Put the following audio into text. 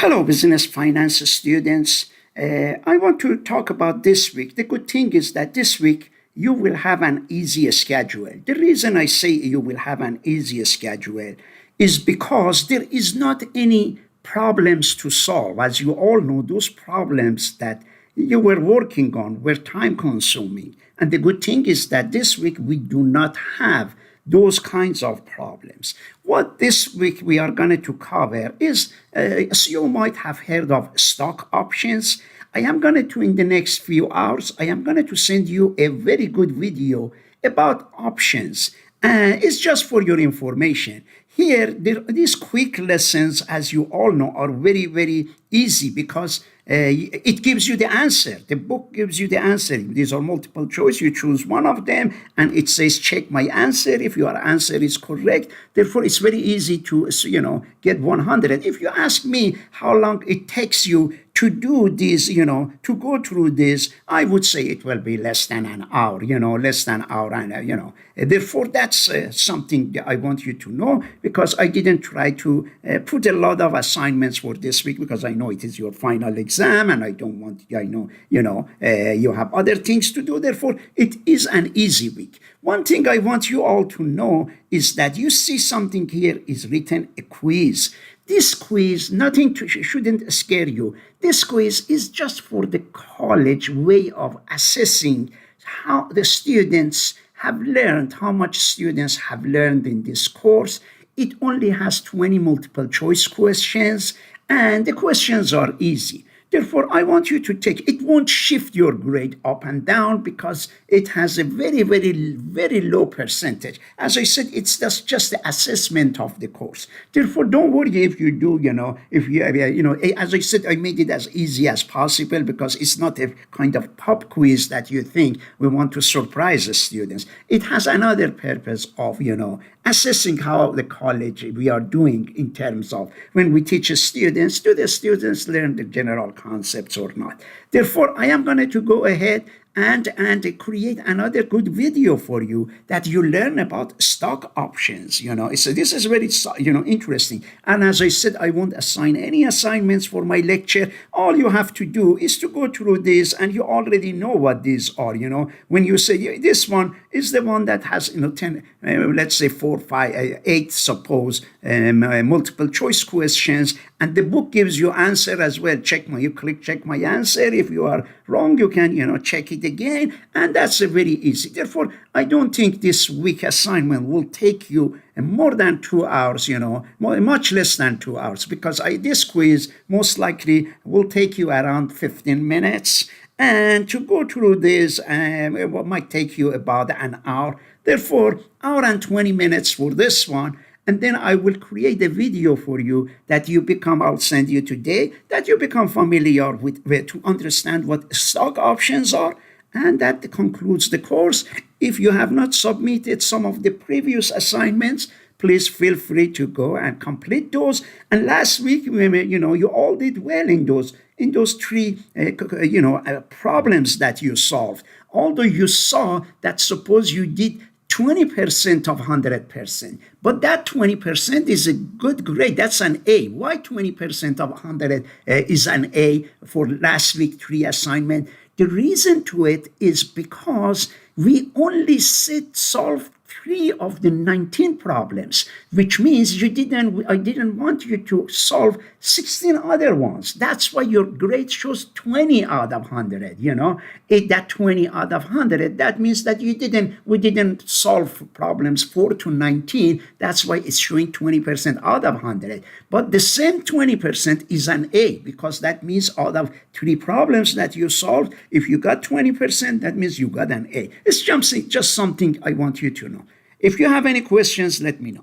Hello, business finance students. I want to talk about this week. The good thing is that this week you will have an easier schedule. The reason I say you will have an easier schedule is because there is not any problems to solve. As you all know, those problems that you were working on were time consuming. And the good thing is that this week we do not have those kinds of problems. What this week we are going to cover is, as you might have heard of stock options. I am going to, in the next few hours, I am going to send you a very good video about options. It's just for your information. Here, these quick lessons, as you all know, are very, very easy because it gives you the answer. The book gives you the answer. These are multiple choice. You choose one of them, and it says, check my answer if your answer is correct. Therefore, it's very easy to, get 100. If you ask me how long it takes you to do this, to go through this, I would say it will be less than an hour, less than an hour. And, therefore, that's something that I want you to know because I didn't try to put a lot of assignments for this week because I know it is your final exam and I don't want, you have other things to do. Therefore, it is an easy week. One thing I want you all to know is that you see something here is written a quiz. This quiz, shouldn't scare you. This quiz is just for the college way of assessing how the students have learned, how much students have learned in this course. It only has 20 multiple choice questions, and the questions are easy. Therefore, I want you to take, it won't shift your grade up and down because it has a very, very, very low percentage. As I said, it's just the assessment of the course. Therefore, don't worry if you do, as I said, I made it as easy as possible because it's not a kind of pop quiz that you think we want to surprise the students. It has another purpose of, assessing how the college we are doing in terms of when we teach students, do the students learn the general concepts or not. Therefore, I am going to go ahead and create another good video for you that you learn about stock options. So this is very interesting. And as I said, I won't assign any assignments for my lecture. All you have to do is to go through this, and you already know what these are. When you say this one is the one that has 10, let's say 4, 5, 8, suppose multiple choice questions, and the book gives you answer as well. You click check my answer. If you are wrong, you can check it again, and that's very easy. Therefore, I don't think this week assignment will take you more than 2 hours, much less than 2 hours, because this quiz most likely will take you around 15 minutes. And to go through this, it might take you about an hour. Therefore, hour and 20 minutes for this one. And then I will create a video for you that I'll send you today, that you become familiar with to understand what stock options are. And that concludes the course. If you have not submitted some of the previous assignments, please feel free to go and complete those. And last week, you all did well in those 3, problems that you solved. Although you saw that suppose you did 20% of 100%. But that 20% is a good grade. That's an A. Why 20% of 100 is an A for last week 3 assignment? The reason to it is because we only solve 3 of the 19 problems, which means I didn't want you to solve 16 other ones. That's why your grade shows 20 out of 100, that 20 out of 100, that means that we didn't solve problems 4 to 19. That's why it's showing 20% out of 100. But the same 20% is an A because that means out of 3 problems that you solved, if you got 20%, that means you got an A. It's just something I want you to know. If you have any questions, let me know.